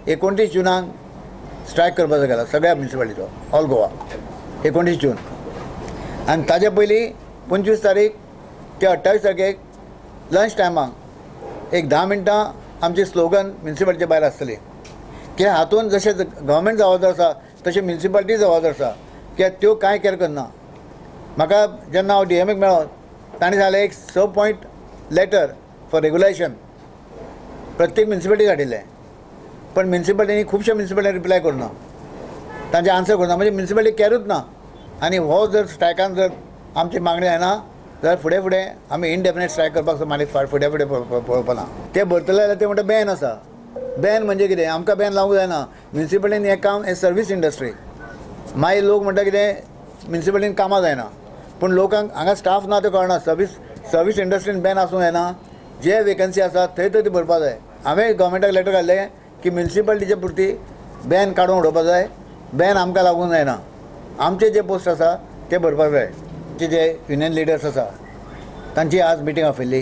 29 जुनाक strike करपाचो गेला सगळ्या म्युनिसिपालिटीचो ऑल गोवा 29 जून आनी ताजे पयलीं 25 तारीख ते 28 तारखेक लंच टायमाक एक 10 मिनटां आमची स्लोगन म्युनिसिपालिटी भायर आसतली की हातून जशें गव्हर्मेंट जबाबदार आसा तशें म्युनिसिपालिटी जबाबदार आसा कित्याक त्यो कांय केअर करना. म्हाका जेन्ना हांव DMक मेळ्ळो ताणें सांगलें एक 6 पॉयंट लेटर फॉर रेगुलेशन प्रत्येक म्युनिसिपालिटी धाडिल्लें पण म्युनिसिपालिटीनी खुबशा म्युनिसिपालिटीनी रिप्लाय करना तांचे आन्सर करना म्हणजे म्युनिसिपालिटी केअरूच ना. आनी हो जर स्ट्रायकान जर आमची मागणी जायना जाल्यार फुडें फुडें आमी इनडेफिनेट स्ट्रायक करपाक मागीर फुडें फुडें पळोवपा ना. ते भरतले जाल्यार ते म्हणटा बॅन आसा. बॅन म्हणजे कितें आमकां बॅन लावंक जायना. म्युनिसिपालिटीन हें काम हें सर्वीस इंडस्ट्री. मागीर लोक म्हणटा कितें म्युनिसिपालिटीन कामां जायना पूण लोकांक हांगा स्टाफ ना ते कळना. सर्वीस इंडस्ट्रीन बॅन आसूं जायना. जे वेकन्सी आसा थंय तर ती भरपा जाय. हांवें गव्हर्मेंटाक लेटर घाल्लें की म्युनिसिपालिटीचे पुरती बॅन काडून उडोवपा जाय. बॅन आमकां लागूंक जायना. आमचे जे पोस्ट आसा ते भरपाक जाय. जे युनियन लिडर्स आसा तांची आज मिटींग आफयल्ली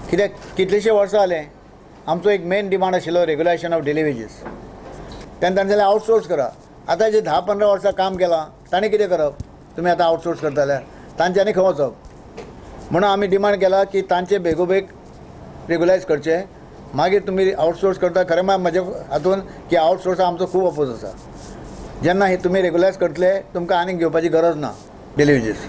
कित्याक कितलींशीं वर्सां जालें आमचो एक मेन डिमांड आशिल्लो रेगुलेशन ऑफ डेली वेजीस. तेन्ना ताणें जाल्यार आवटसोर्स करा. आतां जे 10-15 वर्सां काम केलां ताणें कितें करप. तुमी आतां आवटसोर्स करता जाल्यार तांच्यांनी खंय वचप. म्हणून आमी डिमांड केला की तांचे बेगोबेग रेगुलायज करचे. मागीर तुमी आवटसोर्स करता. खरें म्हजे हातून की आवटसोर्सा आमचो खूब अपोज आसा. जेन्ना हे तुमी रेगुलायज करतले तुमकां आनीक घेवपाची गरज ना डेली वेजीस.